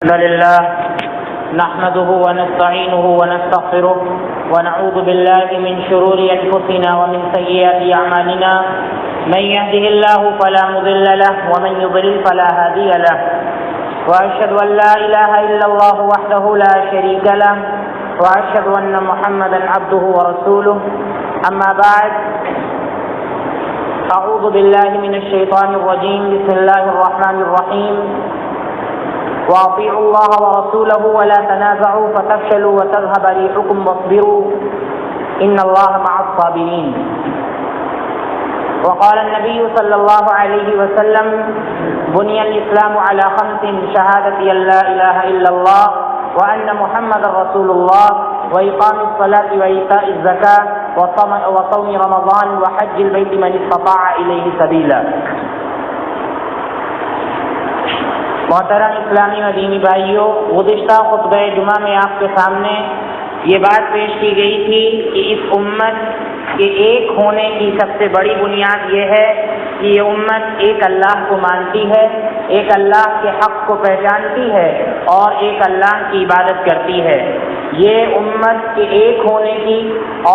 الحمد لله نحمده ونستعينه ونستغفره ونعوذ بالله من شرور أنفسنا ومن سيئات أعمالنا من يهده الله فلا مضل له ومن يضلل فلا هادي له وأشهد أن لا إله إلا الله وحده لا شريك له وأشهد أن محمدا عبده ورسوله أما بعد أعوذ بالله من الشيطان الرجيم بسم الله الرحمن الرحيم وأطيعوا الله ورسوله ولا تنازعوا فتفشلوا وتذهب ريحكم واصبروا إن الله مع الصابرين. وقال النبي صلى الله عليه وسلم بني الإسلام على 5: شهادة أن لا إله إلا الله وأن محمد رسول الله وإقام الصلاة وإيتاء الزكاة وصوم رمضان وحج البيت من استطاع إليه سبيلا. محترم اسلامی و دینی بھائیوں، گزشتہ خطبہ جمعہ میں آپ کے سامنے یہ بات پیش کی گئی تھی کہ اس امت کے ایک ہونے کی سب سے بڑی بنیاد یہ ہے کہ یہ امت ایک اللہ کو مانتی ہے، ایک اللہ کے حق کو پہچانتی ہے اور ایک اللہ کی عبادت کرتی ہے. یہ امت کے ایک ہونے کی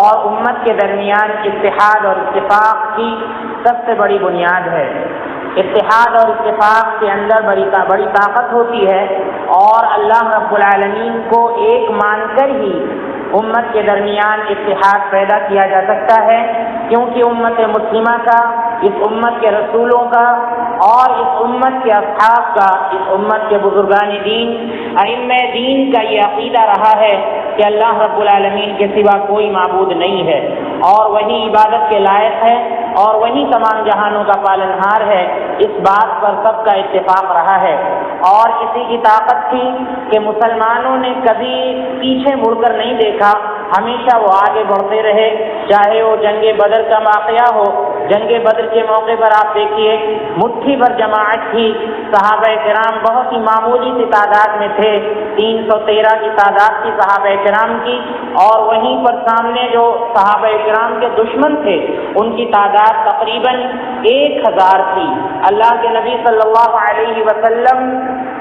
اور امت کے درمیان اتحاد اور اتفاق کی سب سے بڑی بنیاد ہے. اتحاد اور اتفاق کے اندر بڑی طاقت ہوتی ہے اور اللہ رب العالمین کو ایک مان کر ہی امت کے درمیان اتحاد پیدا کیا جا سکتا ہے، کیونکہ امت مسلمہ کا، اس امت کے رسولوں کا اور اس امت کے اصحاب کا، اس امت کے بزرگان دین، ائمہ دین کا یہ عقیدہ رہا ہے کہ اللہ رب العالمین کے سوا کوئی معبود نہیں ہے اور وہی عبادت کے لائق ہے اور وہی تمام جہانوں کا پالنہار ہے. اس بات پر سب کا اتفاق رہا ہے اور اسی کی طاقت تھی کہ مسلمانوں نے کبھی پیچھے مڑ کر نہیں دیکھا، ہمیشہ وہ آگے بڑھتے رہے. چاہے وہ جنگ بدر کا واقعہ ہو، جنگ بدر کے موقع پر آپ دیکھیے مٹھی بھر جماعت تھی، صحابہ کرام بہت ہی معمولی سی تعداد میں تھے، 313 کی تعداد تھی صحابہ کرام کی، اور وہیں پر سامنے جو صحابہ کرام کے دشمن تھے ان کی تعداد تقریباً 1000 تھی. اللہ کے نبی صلی اللہ علیہ وسلم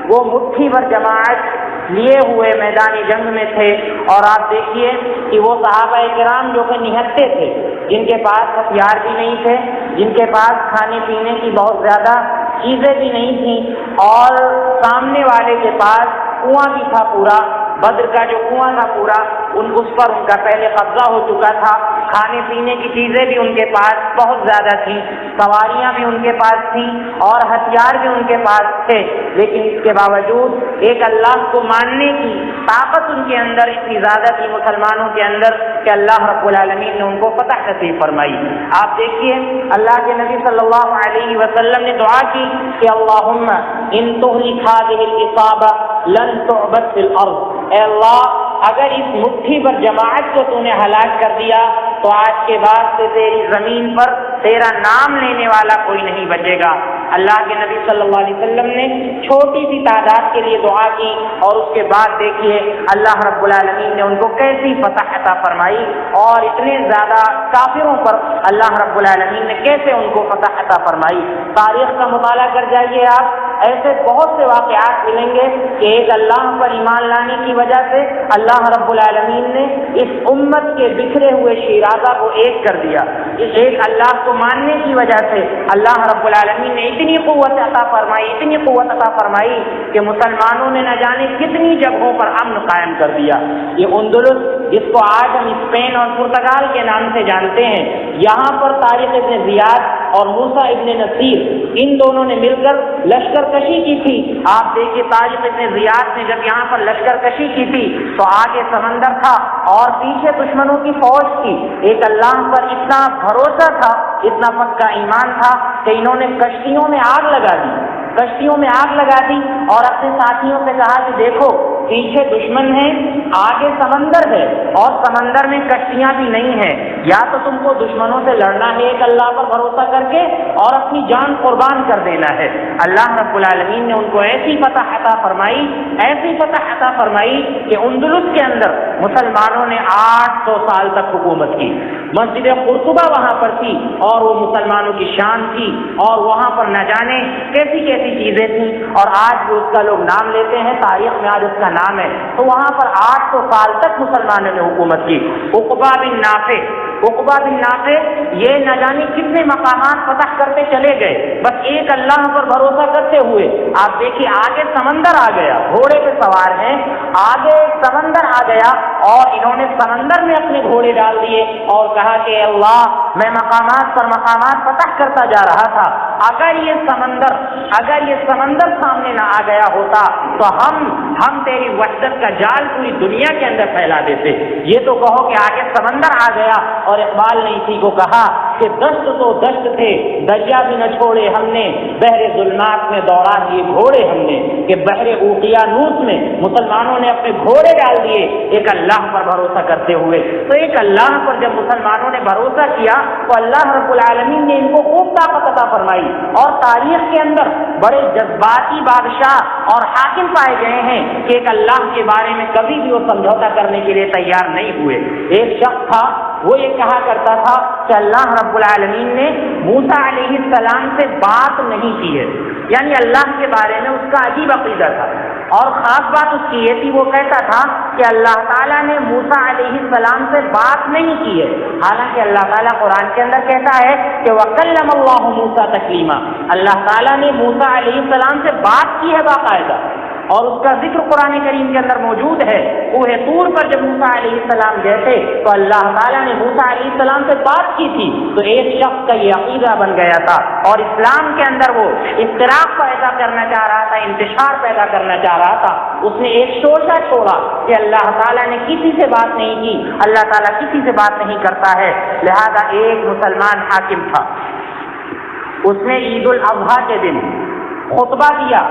وہ مٹھی بھر جماعت لیے ہوئے میدان جنگ میں تھے اور آپ دیکھیے کہ وہ صحابہ کرام جو کہ نہتے تھے، جن کے پاس ہتھیار بھی نہیں تھے، جن کے پاس کھانے پینے کی بہت زیادہ چیزیں بھی نہیں تھیں، اور سامنے والے کے پاس کنواں بھی تھا پورا، بدر کا جو کنواں تھا پورا اس پر ان کا پہلے قبضہ ہو چکا تھا، کھانے پینے کی چیزیں بھی ان کے پاس بہت زیادہ تھیں، سواریاں بھی ان کے پاس تھیں اور ہتھیار بھی ان کے پاس تھے، لیکن اس کے باوجود ایک اللہ کو ماننے کی طاقت ان کے اندر اتنی زیادہ تھی مسلمانوں کے اندر کہ اللہ رب العالمین نے ان کو فتح نصیب فرمائی. آپ دیکھیے اللہ کے نبی صلی اللہ علیہ وسلم نے دعا کی کہ اللہم ان تہلک ہذہ العصابہ لن تعبد فی الارض، اے اللہ اگر اس مٹھی پر جماعت کو تو نے ہلاک کر دیا تو آج کے بعد سے تیری زمین پر تیرا نام لینے والا کوئی نہیں بچے گا. اللہ کے نبی صلی اللہ علیہ وسلم نے چھوٹی سی تعداد کے لیے دعا کی اور اس کے بعد دیکھیے اللہ رب العالمین نے ان کو کیسی فتح عطا فرمائی اور اتنے زیادہ کافروں پر اللہ رب العالمین نے کیسے ان کو فتح عطا فرمائی. تاریخ کا مطالعہ کر جائیے آپ، ایسے بہت سے واقعات ملیں گے کہ ایک اللہ پر ایمان لانے کی وجہ سے اللہ رب العالمین نے اس امت کے بکھرے ہوئے شیرازہ کو ایک کر دیا. اس ایک اللہ کو ماننے کی وجہ سے اللہ رب العالمین نے اتنی قوت عطا فرمائی کہ مسلمانوں نے نہ جانے کتنی جگہوں پر امن قائم کر دیا. یہ اندلس جس کو آج ہم اسپین اور پرتگال کے نام سے جانتے ہیں، یہاں پر طارق ابن زیاد اور موسیٰ ابن نصیر ان دونوں نے مل کر لشکر کشی کی تھی. آپ دیکھیے طارق ابن زیاد نے جب یہاں پر لشکر کشی کی تھی تو آگے سمندر تھا اور پیچھے دشمنوں کی فوج تھی. ایک اللہ پر اتنا بھروسہ تھا، اتنا پکا ایمان تھا کہ انہوں نے کشتیوں میں آگ لگا دی اور اپنے ساتھیوں سے کہا کہ دیکھو پیچھے دشمن ہے، آگے سمندر ہے اور سمندر میں کشتیاں بھی نہیں ہیں، یا تو تم کو دشمنوں سے لڑنا ہے ایک اللہ پر بھروسہ کر کے اور اپنی جان قربان کر دینا ہے. اللہ رب العالمین نے ان کو ایسی فتح عطا فرمائی کہ اندلس کے اندر مسلمانوں نے 800 سال تک حکومت کی. مسجد قرطبہ وہاں پر تھی اور وہ مسلمانوں کی شان تھی اور وہاں پر نہ جانے کیسی ایسی چیزیں تھیں اور آج بھی اس کا لوگ نام لیتے ہیں، تاریخ میں آج اس کا نام ہے۔ تو وہاں پر 800 سال تک مسلمانوں نے حکومت کی۔ عقبہ بن نافع یہ نہ جانے کتنے مقامات فتح کرتے چلے گئے، بس ایک اللہ پر بھروسہ کرتے ہوئے۔ آپ دیکھیے آگے سمندر آ گیا، گھوڑے پہ سوار ہیں، آگے سمندر آ گیا اور انہوں نے سمندر میں اپنے گھوڑے ڈال دیے اور کہا کہ اللہ میں مقامات پر مقامات فتح کرتا جا رہا تھا، اگر یہ سمندر سامنے نہ آ گیا ہوتا تو ہم تیری وحدت کا جال پوری دنیا کے اندر پھیلا دیتے۔ یہ تو کہو کہ آگے سمندر آ گیا اور اقبال نے اسی کو کہا کہ دشت تو دشت تھے، دریا بھی نہ چھوڑے ہم نے، بحر ظلمات میں دوڑا دیے گھوڑے ہم نے، کہ بحر اوقیانوس میں مسلمانوں نے اپنے گھوڑے ڈال دیے ایک اللہ پر بھروسہ کرتے ہوئے۔ تو ایک اللہ پر جب مسلمانوں نے بھروسہ کیا تو اللہ رب العالمین نے ان کو خوب طاقت عطا فرمائی، اور تاریخ کے اندر بڑے جذباتی بادشاہ اور حاکم پائے گئے ہیں کہ ایک اللہ کے بارے میں کبھی بھی وہ سمجھوتا کرنے کے لیے تیار نہیں ہوئے۔ ایک شخص تھا، وہ یہ کہا کرتا تھا کہ اللہ رب العالمین نے موسیٰ علیہ السلام سے بات نہیں کی ہے، یعنی اللہ کے بارے میں اس کا عجیب عقیدہ تھا، اور خاص بات اس کی یہ تھی، وہ کہتا تھا کہ اللہ تعالیٰ نے موسیٰ علیہ السلام سے بات نہیں کی ہے، حالانکہ اللہ تعالیٰ قرآن کے اندر کہتا ہے کہ وَكَلَّمَ اللَّهُ مُوسَىٰ تَكْلِيمًا، اللہ تعالیٰ نے موسیٰ علیہ السلام سے بات کی ہے باقاعدہ، اور اس کا ذکر قرآن کریم کے اندر موجود ہے۔ کوہ طور پر جب موسیٰ علیہ السلام گئے تھے تو اللہ تعالیٰ نے موسیٰ علیہ السلام سے بات کی تھی، تو ایک شخص کا یہ عقیدہ بن گیا تھا اور اسلام کے اندر وہ اختلاف پیدا کرنا چاہ رہا تھا، انتشار پیدا کرنا چاہ رہا تھا۔ اس نے ایک شوشہ چھوڑا کہ اللہ تعالیٰ نے کسی سے بات نہیں کی، اللہ تعالیٰ کسی سے بات نہیں کرتا ہے۔ لہذا ایک مسلمان حاکم تھا، اس نے عید الاضحیٰ کے دن خطبہ دیا،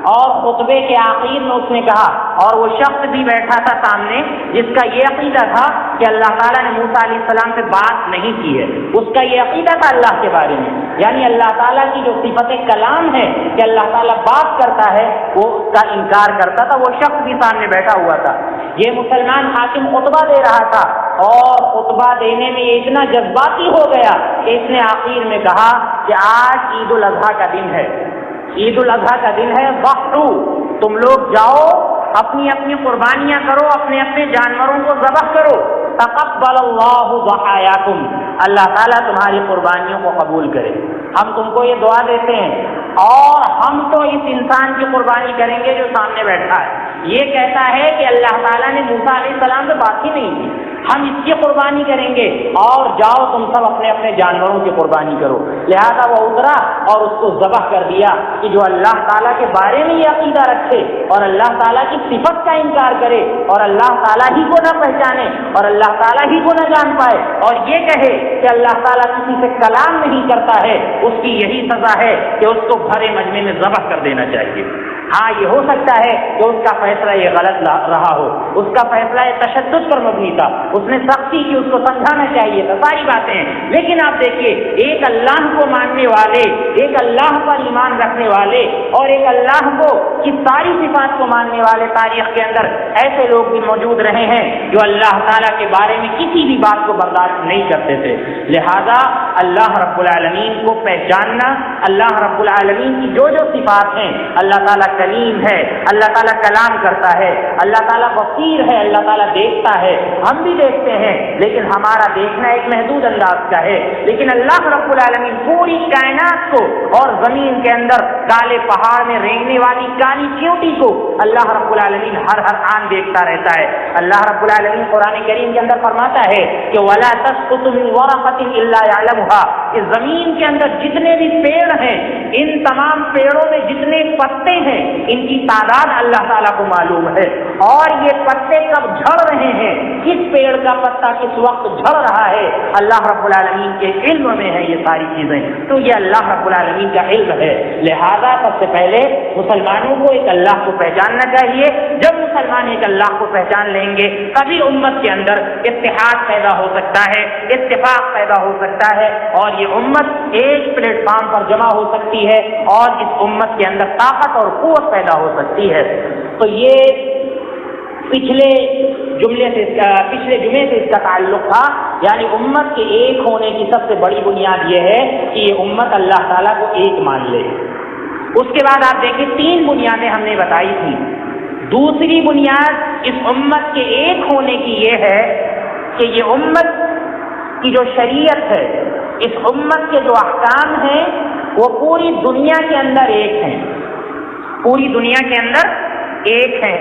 اور خطبے کے آخر میں اس نے کہا، اور وہ شخص بھی بیٹھا تھا سامنے جس کا یہ عقیدہ تھا کہ اللہ تعالیٰ نے موسیٰ علیہ السلام سے بات نہیں کی ہے، اس کا یہ عقیدہ تھا اللہ کے بارے میں، یعنی اللہ تعالیٰ کی جو صفت کلام ہے کہ اللہ تعالیٰ بات کرتا ہے، وہ اس کا انکار کرتا تھا۔ وہ شخص بھی سامنے بیٹھا ہوا تھا، یہ مسلمان حاکم خطبہ دے رہا تھا، اور خطبہ دینے میں یہ اتنا جذباتی ہو گیا کہ اس نے آخر میں کہا کہ آج عید الاضحیٰ کا دن ہے، عید الاضحیٰ کا دن ہے، وقتو تم لوگ جاؤ اپنی اپنی قربانیاں کرو، اپنے اپنے جانوروں کو ذبح کرو، تقبل اللہ ضحایاکم، اللہ تعالیٰ تمہاری قربانیوں کو قبول کرے۔ ہم تم کو یہ دعا دیتے ہیں، اور ہم تو اس انسان کی قربانی کریں گے جو سامنے بیٹھا ہے، یہ کہتا ہے کہ اللہ تعالیٰ نے موسیٰ علیہ السلام سے بات ہی نہیں کی، ہم اس کی قربانی کریں گے، اور جاؤ تم سب اپنے اپنے جانوروں کی قربانی کرو۔ لہذا وہ اترا اور اس کو ذبح کر دیا کہ جو اللہ تعالیٰ کے بارے میں یہ عقیدہ رکھے اور اللہ تعالیٰ کی صفت کا انکار کرے اور اللہ تعالیٰ ہی کو نہ پہچانے اور اللہ تعالیٰ ہی کو نہ جان پائے اور یہ کہے کہ اللہ تعالیٰ کسی سے کلام نہیں کرتا ہے، اس کی یہی سزا ہے کہ اس کو بھرے مجمع میں ذبح کر دینا چاہیے۔ ہاں یہ ہو سکتا ہے کہ اس کا فیصلہ یہ غلط رہا ہو، اس کا فیصلہ یہ تشدد پر مبنی تھا، اس نے سختی کی، اس کو سمجھانا چاہیے تھا، ساری باتیں ہیں، لیکن آپ دیکھیے ایک اللہ کو ماننے والے، ایک اللہ پر ایمان رکھنے والے اور ایک اللہ کو کی ساری صفات کو ماننے والے تاریخ کے اندر ایسے لوگ بھی موجود رہے ہیں جو اللہ تعالیٰ کے بارے میں کسی بھی بات کو برداشت نہیں کرتے تھے۔ لہذا اللہ رب العالمین کو پہچاننا، اللہ رب العالمین کی جو جو صفات ہیں، اللہ تعالیٰ کلیم ہے، اللہ تعالیٰ کلام کرتا ہے، اللہ تعالیٰ بصیر ہے، اللہ تعالیٰ دیکھتا ہے، ہم بھی دیکھتے ہیں لیکن ہمارا دیکھنا ایک محدود انداز کا ہے، لیکن اللہ رب العالمین پوری کائنات کو اور زمین کے اندر کالے پہاڑ میں رینگنے والی کالی چیونٹی کو اللہ رب العالمین ہر آن دیکھتا رہتا ہے۔ اللہ رب العالمین قرآن کریم کے اندر فرماتا ہے کہ وَلَا تَسْقُطُ مِنْ وَرَقَةٍ إِلَّا يَعْلَمُهَا، اس زمین کے اندر جتنے بھی پیڑ ہیں، ان تمام پیڑوں میں جتنے پتے ہیں ان کی تعداد اللہ تعالیٰ کو معلوم ہے، اور یہ پتے کب جھڑ رہے ہیں، کس پیڑ کا پتا کس وقت جھڑ رہا ہے، اللہ رب العالمین کے علم میں ہے یہ ساری چیزیں، تو یہ اللہ رب العالمین کا علم ہے۔ لہذا سب سے پہلے مسلمانوں کو ایک اللہ کو پہچاننا چاہیے۔ جب مسلمان ایک اللہ کو پہچان لیں گے تبھی امت کے اندر اتحاد پیدا ہو سکتا ہے، اتفاق پیدا ہو سکتا ہے، اور یہ امت ایک پلیٹ فارم پر جمع ہو سکتی ہے اور اس امت کے اندر طاقت اور قوت پیدا ہو سکتی ہے۔ تو یہ پچھلے جمعے سے اس کا تعلق تھا، یعنی امت کے ایک ہونے کی سب سے بڑی بنیاد یہ ہے کہ یہ امت اللہ تعالیٰ کو ایک مان لے۔ اس کے بعد آپ دیکھیں 3 بنیادیں ہم نے بتائی تھی. دوسری بنیاد اس امت کے ایک ہونے کی یہ ہے کہ یہ امت کی جو شریعت ہے، اس امت کے جو احکام ہیں وہ پوری دنیا کے اندر ایک ہیں. پوری دنیا کے اندر ایک ہیں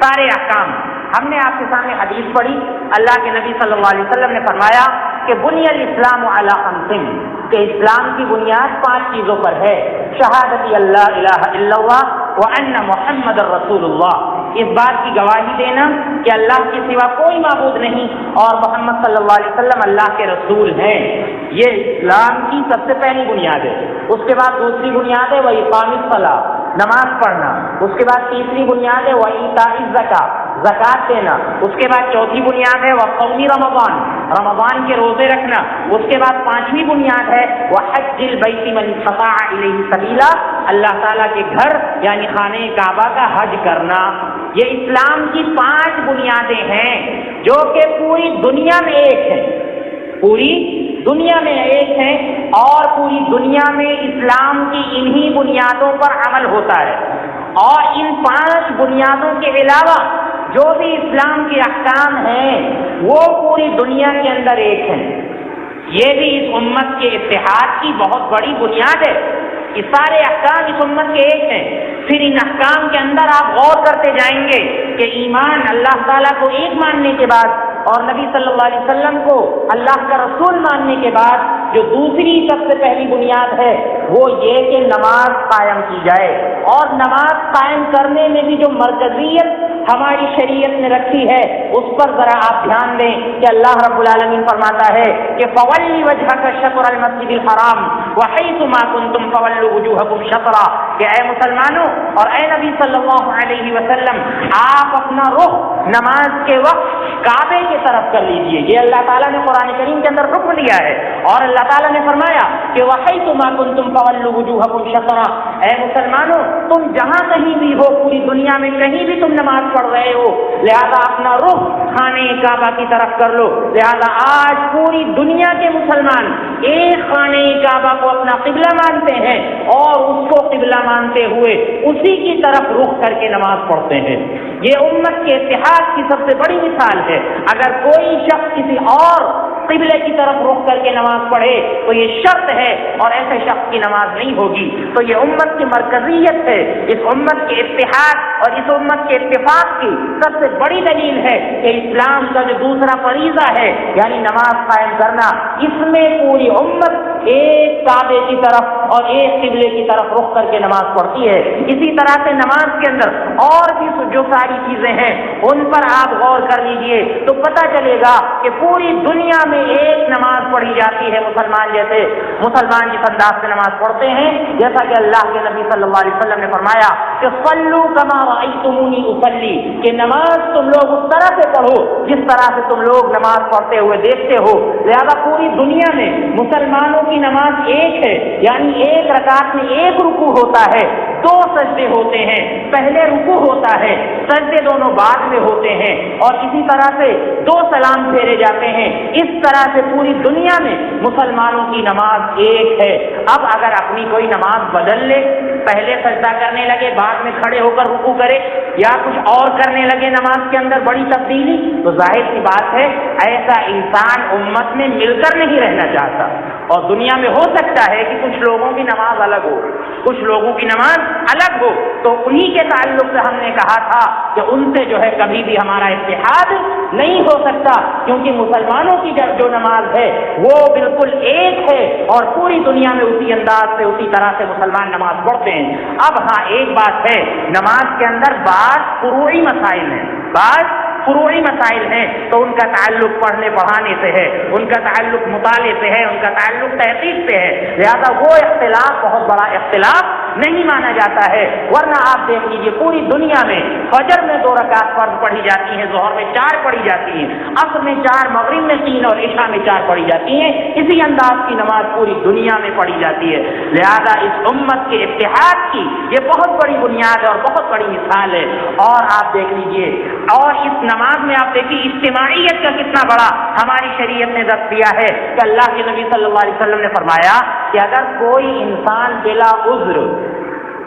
سارے احکام. ہم نے آپ کے سامنے حدیث پڑھی، اللہ کے نبی صلی اللہ علیہ وسلم نے فرمایا کہ بنی الاسلام علی 5، کہ اسلام کی بنیاد 5 چیزوں پر ہے. شہادت اللہ الہ الا اللہ وان محمد الرسول اللہ، اس بات کی گواہی دینا کہ اللہ کے سوا کوئی معبود نہیں اور محمد صلی اللہ علیہ وسلم اللہ کے رسول ہیں. یہ اسلام کی سب سے پہلی بنیاد ہے. اس کے بعد دوسری بنیاد ہے وہ اقام الصلاۃ، نماز پڑھنا. اس کے بعد تیسری بنیاد ہے وہ ایتاء الزکاۃ، زکات دینا. اس کے بعد چوتھی بنیاد ہے وہ صوم رمضان، رمضان کے روزے رکھنا. اس کے بعد 5ویں بنیاد ہے وہ حج البیت من استطاع الیہ سبیلا، اللہ تعالیٰ کے گھر یعنی خانہ کعبہ کا حج کرنا. یہ اسلام کی 5 بنیادیں ہیں جو کہ پوری دنیا میں ایک ہیں، پوری دنیا میں ایک ہیں، اور پوری دنیا میں اسلام کی انہی بنیادوں پر عمل ہوتا ہے. اور ان 5 بنیادوں کے علاوہ جو بھی اسلام کے احکام ہیں وہ پوری دنیا کے اندر ایک ہیں. یہ بھی اس امت کے اتحاد کی بہت بڑی بنیاد ہے. یہ سارے احکام اس امت کے ایک ہیں. پھر ان احکام کے اندر آپ غور کرتے جائیں گے کہ ایمان اللہ تعالیٰ کو ایک ماننے کے بعد اور نبی صلی اللہ علیہ وسلم کو اللہ کا رسول ماننے کے بعد جو دوسری سب سے پہلی بنیاد ہے وہ یہ کہ نماز قائم کی جائے. اور نماز قائم کرنے میں بھی جو مرکزیت ہماری شریعت نے رکھی ہے اس پر ذرا آپ دھیان دیں کہ اللہ رب العالمین فرماتا ہے کہ فولی وجہک شطر المسجد الحرام وحیث ما کنتم فولوا وجوہکم شطرا، کہ اے مسلمانوں اور اے نبی صلی اللہ علیہ وسلم آپ اپنا رخ نماز کے وقت کعبے کی طرف کر لیجئے. یہ اللہ تعالیٰ نے قرآن کریم کے اندر حکم دیا ہے. اور اللہ تعالیٰ نے فرمایا کہ وحیث ما کنتم فولوا وجوہکم شطرا، اے مسلمانوں تم جہاں کہیں بھی ہو پوری دنیا میں کہیں بھی تم نماز پڑھ رہے ہو لہذا اپنا رخ خانہ کعبہ کی طرف کر لو. لہذا آج پوری دنیا کے مسلمان ایک خانہ کعبہ کو اپنا قبلہ مانتے ہیں اور اس کو قبلہ مانتے ہوئے اسی کی طرف رخ کر کے نماز پڑھتے ہیں. یہ امت کے اتحاد کی سب سے بڑی مثال ہے. اگر کوئی شخص کسی اور قبلے کی طرف رخ کر کے نماز پڑھے تو یہ شرط ہے اور ایسے شخص کی نماز نہیں ہوگی. تو یہ امت کی مرکزیت ہے، اس امت کے اتحاد اور اس امت کے اتفاق کی سب سے بڑی دلیل ہے کہ اسلام کا جو دوسرا فریضہ ہے یعنی نماز قائم کرنا، اس میں پوری امت ایک کعبے کی طرف اور ایک قبلے کی طرف رخ کر کے نماز پڑھتی ہے. اسی طرح سے نماز کے اندر اور بھی جو ساری چیزیں ہیں ان پر آپ غور کر لیجئے تو پتہ چلے گا کہ پوری دنیا میں ایک نماز پڑھی جاتی ہے. مسلمان جس انداز سے نماز پڑھتے ہیں جیسا کہ اللہ کے نبی صلی اللہ علیہ وسلم نے فرمایا کہ صلوا کما رأیتمونی اصلی، کہ نماز تم لوگ اس طرح سے پڑھو جس طرح سے تم لوگ نماز پڑھتے ہوئے دیکھتے ہو. لہذا پوری دنیا میں مسلمانوں کی نماز ایک ہے، یعنی ایک رکعت میں ایک رکوع ہوتا ہے، 2 سجدے ہوتے ہیں، پہلے رکوع ہوتا ہے، سجدے دونوں بعد میں ہوتے ہیں، اور اسی طرح سے 2 سلام پھیرے جاتے ہیں. اس طرح سے پوری دنیا میں مسلمانوں کی نماز ایک ہے. اب اگر اپنی کوئی نماز بدل لے، پہلے سجدہ کرنے لگے بعد میں کھڑے ہو کر رکوع کرے یا کچھ اور کرنے لگے نماز کے اندر بڑی تبدیلی، تو ظاہر سی بات ہے ایسا انسان امت میں مل کر نہیں رہنا چاہتا. اور دنیا میں ہو سکتا ہے کہ کچھ لوگوں کی نماز الگ ہو، کچھ لوگوں کی نماز الگ ہو، تو انہی کے تعلق سے ہم نے کہا تھا کہ ان سے جو ہے کبھی بھی ہمارا اتحاد نہیں ہو سکتا، کیونکہ مسلمانوں کی جو نماز ہے وہ بالکل ایک ہے اور پوری دنیا میں اسی انداز سے اسی طرح سے مسلمان نماز پڑھتے ہیں. اب ہاں ایک بات ہے، نماز کے اندر بعض فروعی مسائل ہیں، بعض فروعی مسائل ہیں تو ان کا تعلق پڑھنے پڑھانے سے ہے، ان کا تعلق مطالعے سے ہے، ان کا تعلق تحقیق سے ہے. لہذا وہ اختلاف بہت بڑا اختلاف نہیں مانا جاتا ہے. ورنہ آپ دیکھ لیجیے پوری دنیا میں فجر میں 2 رکعت فرض پڑھی جاتی ہیں، ظہر میں 4 پڑھی جاتی ہیں، عصر میں 4، مغرب میں 3 اور عشاء میں 4 پڑھی جاتی ہیں. اسی انداز کی نماز پوری دنیا میں پڑھی جاتی ہے. لہذا اس امت کے اتحاد کی یہ بہت بڑی بنیاد ہے اور بہت بڑی مثال ہے. اور آپ دیکھ لیجیے، اور اس نماز میں آپ دیکھیے اجتماعیت کا کتنا بڑا ہماری شریعت نے درس دیا ہے کہ اللہ کے نبی صلی اللہ علیہ وسلم نے فرمایا کہ اگر کوئی انسان بلا عذر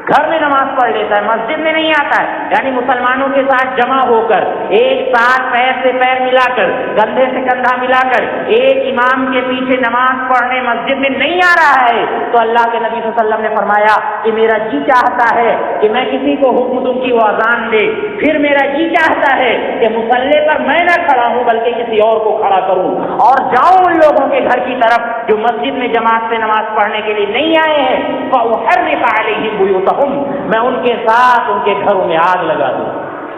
گھر میں نماز پڑھ لیتا ہے، مسجد میں نہیں آتا ہے، یعنی مسلمانوں کے ساتھ جمع ہو کر ایک ساتھ پیر سے پیر ملا کر کندھے سے کندھا ملا کر ایک امام کے پیچھے نماز پڑھنے مسجد میں نہیں آ رہا ہے، تو اللہ کے نبی صلی اللہ علیہ وسلم نے فرمایا کہ میرا جی چاہتا ہے کہ میں کسی کو حکم دوں کہ وہ اذان دے، پھر میرا جی چاہتا ہے کہ مصلی پر میں نہ کھڑا ہوں بلکہ کسی اور کو کھڑا کروں اور جاؤں ان لوگوں کے گھر کی طرف جو مسجد میں جماعت سے نماز پڑھنے کے لیے نہیں آئے ہیں، فَأُحَرِّقَ عَلَيْهِمْ بُيُوتَهُمْ، میں ان کے ساتھ ان کے گھروں میں آگ لگا دوں۔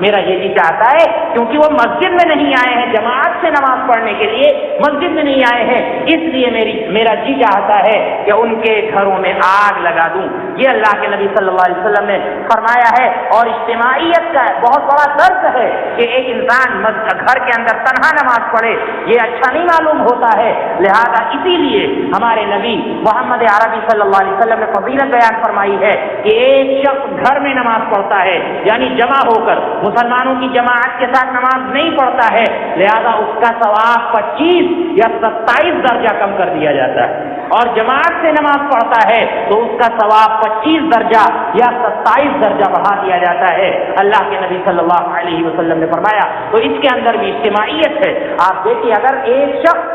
میرا یہ جی چاہتا ہے کیونکہ وہ مسجد میں نہیں آئے ہیں، جماعت سے نماز پڑھنے کے لیے مسجد میں نہیں آئے ہیں، اس لیے میرا جی چاہتا ہے کہ ان کے گھروں میں آگ لگا دوں۔ یہ اللہ کے نبی صلی اللہ علیہ وسلم نے فرمایا ہے، اور اجتماعیت کا بہت بڑا درس ہے کہ ایک انسان گھر کے اندر تنہا نماز پڑھے، یہ اچھا نہیں معلوم ہوتا ہے، لہذا اسی لیے ہمارے نبی محمد عربی صلی اللہ علیہ وسلم نے فضیلت بیان فرمائی ہے کہ ایک شخص گھر میں نماز پڑھتا ہے، یعنی جمع ہو کر مسلمانوں کی جماعت کے ساتھ نماز نہیں پڑھتا ہے، لہذا اس کا ثواب 25 یا 27 درجہ کم کر دیا جاتا ہے، اور جماعت سے نماز پڑھتا ہے تو اس کا ثواب 25 درجہ یا 27 درجہ بڑھا دیا جاتا ہے، اللہ کے نبی صلی اللہ علیہ وسلم نے فرمایا۔ تو اس کے اندر بھی اجتماعیت ہے۔ آپ دیکھیے، اگر ایک شخص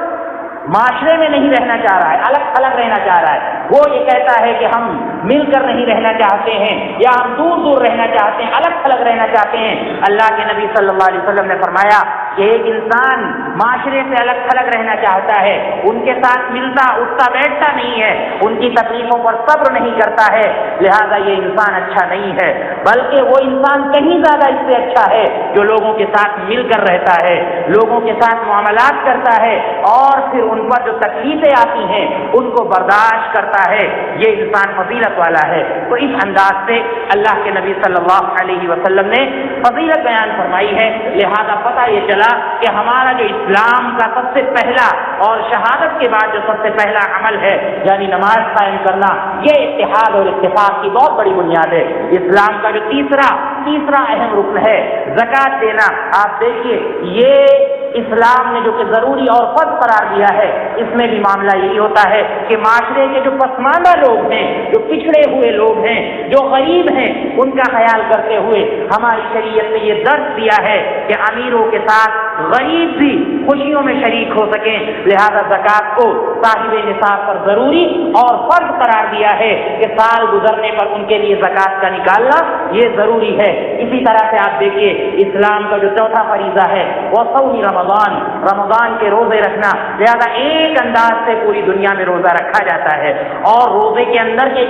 معاشرے میں نہیں رہنا چاہ رہا ہے، الگ الگ رہنا چاہ رہا ہے، وہ یہ کہتا ہے کہ ہم مل کر نہیں رہنا چاہتے ہیں یا ہم دور دور رہنا چاہتے ہیں، الگ الگ رہنا چاہتے ہیں، اللہ کے نبی صلی اللہ علیہ وسلم نے فرمایا کہ ایک انسان معاشرے سے الگ الگ رہنا چاہتا ہے، ان کے ساتھ ملتا اٹھتا بیٹھتا نہیں ہے، ان کی تکلیفوں پر صبر نہیں کرتا ہے، لہذا یہ انسان اچھا نہیں ہے، بلکہ وہ انسان کہیں زیادہ اس سے اچھا ہے جو لوگوں کے ساتھ مل کر رہتا ہے، لوگوں کے ساتھ معاملات کرتا ہے، اور پھر ان پر جو تکلیفیں آتی ہیں ان کو برداشت کرتا ہے، یہ انسان فضیلت والا ہے۔ تو اس انداز سے اللہ کے نبی صلی اللہ علیہ وسلم نے فضیلت بیان فرمائی ہے، لہذا پتہ یہ چلا کہ ہمارا جو اسلام کا سب سے پہلا اور شہادت کے بعد جو سب سے پہلا عمل ہے، یعنی نماز قائم کرنا، یہ اتحاد اور اتفاق کی بہت بڑی بنیاد ہے۔ اسلام کا جو تیسرا اہم رکن ہے زکوٰۃ دینا، آپ دیکھیے یہ اسلام نے جو کہ ضروری اور فرض قرار دیا ہے، اس میں بھی معاملہ یہی ہوتا ہے کہ معاشرے کے جو پسماندہ لوگ ہیں، جو پچھڑے ہوئے لوگ ہیں، جو غریب ہیں، ان کا خیال کرتے ہوئے ہماری شریعت نے یہ درس دیا ہے کہ امیروں کے ساتھ غریب بھی خوشیوں میں شریک ہو سکیں، لہذا زکوٰۃ کو صاحب نصاب پر ضروری اور فرض قرار دیا ہے کہ سال گزرنے پر ان کے لیے زکوٰۃ کا نکالنا یہ ضروری ہے۔ اسی طرح سے آپ دیکھیے اسلام کا جو چوتھا فریضہ ہے وہ صوم رمضان کے روزے رکھنا، لہذا ایک انداز سے پوری دنیا میں روزہ رکھا جاتا ہے، اور روزے کے اندر کے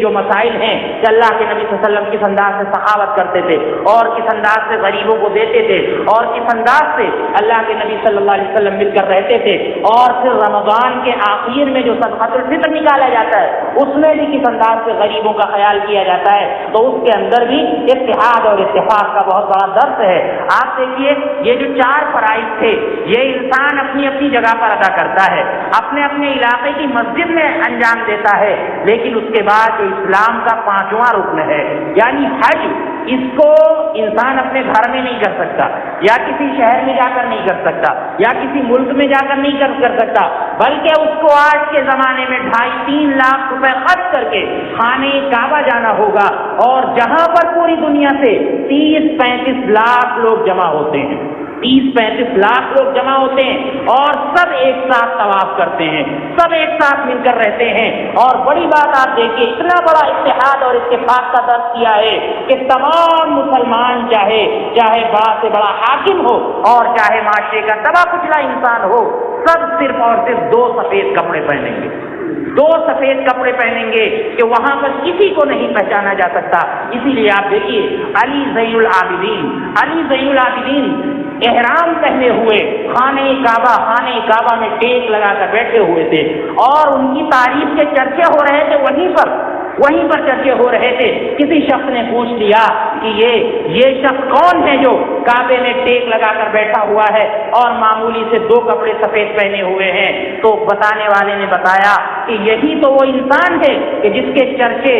جو مسائل ہیں کہ اللہ کے نبی صلی اللہ علیہ وسلم کس انداز سے سخاوت کرتے تھے اور کس انداز سے غریبوں کو دیتے تھے اور کس انداز سے اللہ کے نبی صلی اللہ علیہ وسلم مل کر رہتے تھے، اور پھر رمضان کے آخر میں جو صدقۃ الفطر نکالا جاتا ہے اس میں بھی کس انداز سے غریبوں کا خیال کیا جاتا ہے، تو اس کے اندر بھی اتحاد اور اتفاق کا بہت بڑا درس ہے۔ آپ دیکھیے یہ جو 4 فرائض تھے یہ انسان اپنی اپنی جگہ پر ادا کرتا ہے، اپنے اپنے علاقے کی مسجد میں انجام دیتا ہے، لیکن اس کے بعد جو اسلام کا 5واں رکن ہے یعنی حج، اس کو انسان اپنے گھر میں نہیں کر سکتا یا کسی شہر میں جا کر نہیں کر سکتا یا کسی ملک میں جا کر نہیں کر سکتا، بلکہ اس کو آج کے زمانے میں 2.5-3 لاکھ روپے خرچ کر کے خانہ کعبہ جانا ہوگا، اور جہاں پر پوری دنیا سے 30-35 لاکھ لوگ جمع ہوتے ہیں، 30-35 لاکھ لوگ جمع ہوتے ہیں، اور سب ایک ساتھ طواف کرتے ہیں، سب ایک ساتھ مل کر رہتے ہیں، اور بڑی بات آپ دیکھیے اتنا بڑا اتحاد اور اتفاق کا درس کیا ہے کہ تمام مسلمان چاہے بڑا سے بڑا حاکم ہو اور چاہے معاشرے کا دبا کچلا انسان ہو، سب صرف اور صرف 2 سفید کپڑے پہنیں گے، 2 سفید کپڑے پہنیں گے کہ وہاں پر کسی کو نہیں پہچانا جا سکتا۔ اسی لیے آپ دیکھیے علی زین العابدین احرام پہنے ہوئے خانہ کعبہ میں ٹیک لگا کر بیٹھے ہوئے تھے، اور ان کی تعریف کے چرچے ہو رہے تھے، وہیں پر چرچے ہو رہے تھے۔ کسی شخص نے پوچھ لیا کہ یہ شخص کون ہے جو کعبے میں ٹیک لگا کر بیٹھا ہوا ہے اور معمولی سے 2 کپڑے سفید پہنے ہوئے ہیں، تو بتانے والے نے بتایا کہ یہی تو وہ انسان ہے کہ جس کے چرچے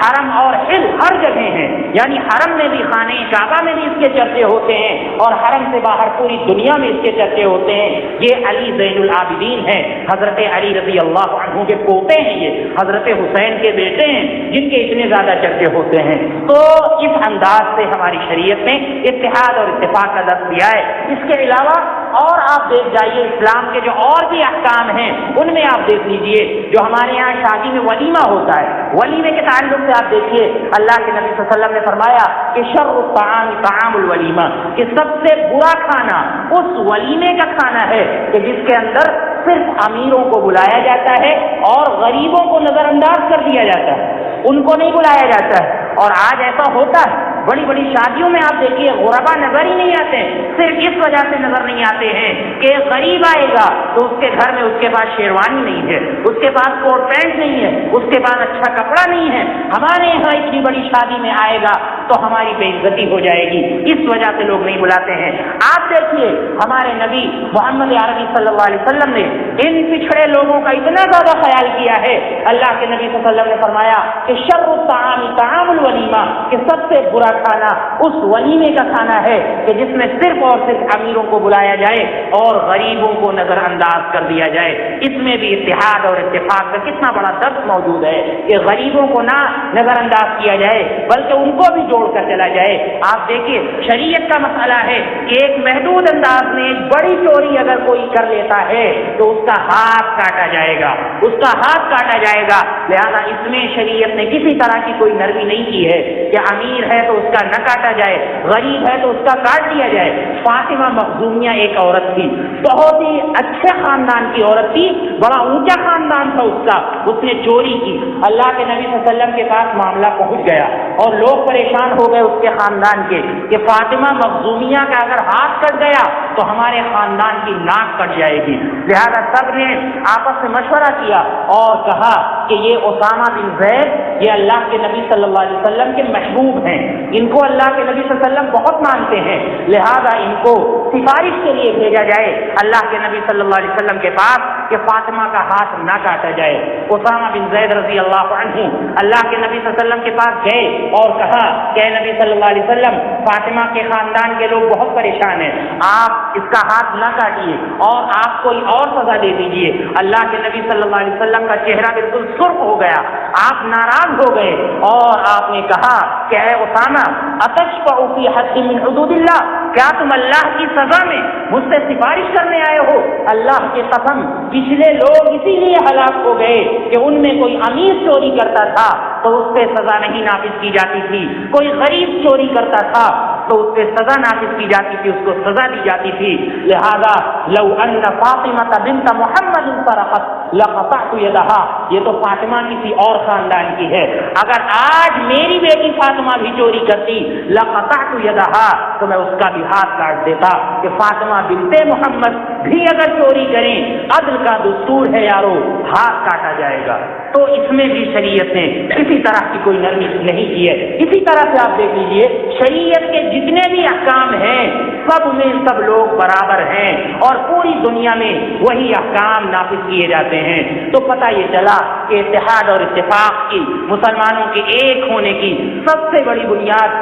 حرم اور حل ہر جگہ ہیں، یعنی حرم میں بھی خانہ کعبہ میں بھی اس کے چرچے ہوتے ہیں اور حرم سے باہر پوری دنیا میں اس کے چرچے ہوتے ہیں۔ یہ علی زین العابدین ہے، حضرت علی رضی اللہ عنہ کے پوتے ہیں، یہ حضرت حسین کے بیٹے ہیں جن کے اتنے زیادہ چرچے ہوتے ہیں۔ تو اس انداز سے ہماری شریعت نے اتحاد اور اتفاق کا درس دیا ہے۔ اس کے علاوہ اور آپ دیکھ جائیے اسلام کے جو اور بھی احکام ہیں ان میں آپ دیکھ لیجئے، جو ہمارے یہاں شادی میں ولیمہ ہوتا ہے، ولیمے کے تعلق سے آپ دیکھیے اللہ کے نبی صلی اللہ علیہ وسلم نے فرمایا کہ شر الطعام طعام الولیمہ، کہ سب سے برا کھانا اس ولیمے کا کھانا ہے کہ جس کے اندر صرف امیروں کو بلایا جاتا ہے اور غریبوں کو نظر انداز کر دیا جاتا ہے، ان کو نہیں بلایا جاتا ہے۔ اور آج ایسا ہوتا ہے، بڑی بڑی شادیوں میں آپ دیکھیے غربا نظر ہی نہیں آتے، صرف اس وجہ سے نظر نہیں آتے ہیں کہ غریب آئے گا تو اس کے گھر میں اس کے پاس شیروانی نہیں ہے، اس کے پاس کوٹ پینٹ نہیں ہے، اس کے پاس اچھا کپڑا نہیں ہے، ہمارے یہاں اتنی بڑی شادی میں آئے گا تو ہماری بے عزتی ہو جائے گی، اس وجہ سے لوگ نہیں بلاتے ہیں۔ آپ دیکھیے ہمارے نبی محمد عربی صلی اللہ علیہ وسلم نے ان پچھڑے لوگوں کا اتنا زیادہ خیال کیا ہے، اللہ کے نبی صلی اللہ علیہ وسلم نے فرمایا کہ شر الطعام طعام الولیمہ، کہ سب سے برا کھانا اس ولیمے کا کھانا ہے کہ جس میں صرف اور صرف امیروں کو بلایا جائے اور غریبوں کو نظر انداز کر دیا جائے۔ اس میں بھی اتحاد اور اتفاق کا کتنا بڑا درس موجود ہے کہ غریبوں کو نہ نظر انداز کیا جائے بلکہ ان کو بھی جوڑ کر چلا جائے۔ آپ دیکھیے شریعت کا مسئلہ ہے کہ ایک محدود انداز میں ایک بڑی چوری اگر کوئی کر لیتا ہے تو اس کا ہاتھ کاٹا جائے گا، اس کا ہاتھ کاٹا جائے گا۔ لہذا اس میں شریعت نے کسی طرح کی کوئی نرمی نہیں کی ہے کہ امیر ہے تو اس کا نہ کاٹا جائے، غریب ہے تو اس کا کاٹ دیا جائے۔ فاطمہ مخزومیہ ایک عورت تھی، بہت ہی اچھے خاندان کی عورت تھی، بڑا اونچا خاندان تھا اس کا، اس نے چوری کی، اللہ کے نبی صلی اللہ علیہ وسلم کے پاس معاملہ پہنچ گیا اور لوگ پریشان ہو گئے اس کے خاندان کے کہ فاطمہ مخزومیہ کا اگر ہاتھ کٹ گیا تو ہمارے خاندان کی ناک کٹ جائے گی۔ لہذا سب نے آپس میں مشورہ کیا اور کہا کہ یہ اسامہ بن زید یہ اللہ کے نبی صلی اللہ علیہ وسلم کے محبوب ہیں، ان کو اللہ کے نبی صلی اللہ علیہ وسلم بہت مانتے ہیں، لہذا ان کو سفارش کے لیے بھیجا جائے اللہ کے نبی صلی اللہ علیہ وسلم کے پاس کہ فاطمہ کا ہاتھ نہ کاٹا جائے۔ اسامہ بن زید رضی اللہ عنہ اللہ کے نبی صلی اللہ علیہ وسلم کے پاس گئے اور کہا کہ اے نبی صلی اللہ علیہ وسلم، فاطمہ کے خاندان کے لوگ بہت پریشان ہیں، آپ اس کا ہاتھ نہ کاٹیے اور آپ کوئی اور سزا دے دیجیے۔ اللہ کے نبی صلی اللہ علیہ وسلم کا چہرہ بالکل سرخ ہو گیا، آپ ناراض ہو گئے اور آپ نے کہا کہ اے اسامہ، اتشفع فی حد من حدود اللہ، کیا تم اللہ کی سزا میں مجھ سے سفارش کرنے آئے ہو؟ اللہ کی قسم پچھلے لوگ اسی لیے ہلاک ہو گئے کہ ان میں کوئی امیر چوری کرتا تھا تو اس پہ سزا نہیں نافذ کی جاتی تھی، کوئی غریب چوری کرتا تھا تو اس پہ سزا نافذ کی جاتی تھی، اس کو سزا دی جاتی تھی۔ لہذا لو ان فاطمہ بنت محمد سرقت لقطعت يدها، یہ تو فاطمہ کسی اور خاندان کی ہے، اگر آج میری بیٹی فاطمہ بھی چوری کرتی لقطعت يدها تو میں اس کا بھی ہاتھ کاٹ دیتا۔ کہ فاطمہ بنت محمد بھی اگر چوری کریں، عدل کا دستور ہے یارو، ہاتھ کاٹا جائے گا۔ تو اس میں بھی شریعت نے کسی طرح کی کوئی نرمی نہیں کی ہے۔ اسی طرح سے آپ دیکھ لیجئے شریعت کے جتنے بھی احکام ہیں سب میں سب لوگ برابر ہیں اور پوری دنیا میں وہی احکام نافذ کیے جاتے ہیں۔ تو پتہ یہ چلا کہ اتحاد اور اتفاق کی، مسلمانوں کے ایک ہونے کی سب سے بڑی بنیاد،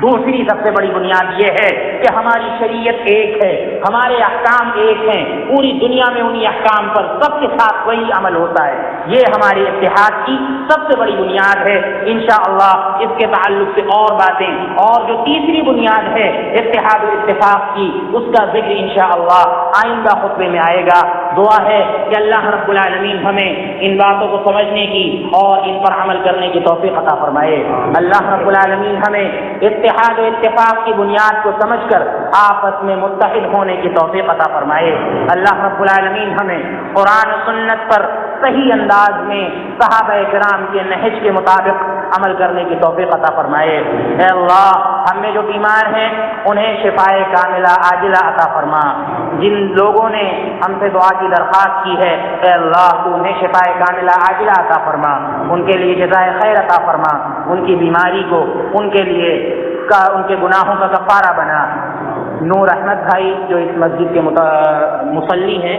دوسری سب سے بڑی بنیاد یہ ہے کہ ہماری شریعت ایک ہے، ہمارے احکام ایک ہیں، پوری دنیا میں انہی احکام پر سب کے ساتھ وہی عمل ہوتا ہے۔ یہ ہمارے اتحاد کی سب سے بڑی بنیاد ہے۔ انشاءاللہ اس کے تعلق سے اور باتیں، اور جو تیسری بنیاد ہے اتحاد و اتفاق کی، اس کا ذکر انشاءاللہ آئندہ خطبے میں آئے گا۔ دعا ہے کہ اللہ رب العالمین ہمیں ان باتوں کو سمجھنے کی اور ان پر عمل کرنے کی توفیق عطا فرمائے۔ اللہ رب العالمین ہمیں اتحاد و اتفاق کی بنیاد کو سمجھ کر آپس میں متحد ہونے کی توفیق عطا فرمائے۔ اللہ رب العالمین ہمیں قرآن و سنت پر صحیح انداز میں صحابہ کرام کے نہج کے مطابق عمل کرنے کی توفیق عطا فرمائے۔ اے اللہ، ہم میں جو بیمار ہیں انہیں شفائے کاملہ عاجلہ عطا فرما۔ جن لوگوں نے ہم سے دعا کی درخواست کی ہے اے اللہ تو انہیں شفائے کاملہ عاجلہ عطا فرما، ان کے لیے جزائے خیر عطا فرما، ان کی بیماری کو ان کے لیے ان کے گناہوں کا کفارہ بنا۔ نور احمد بھائی جو اس مسجد کے مصلی ہیں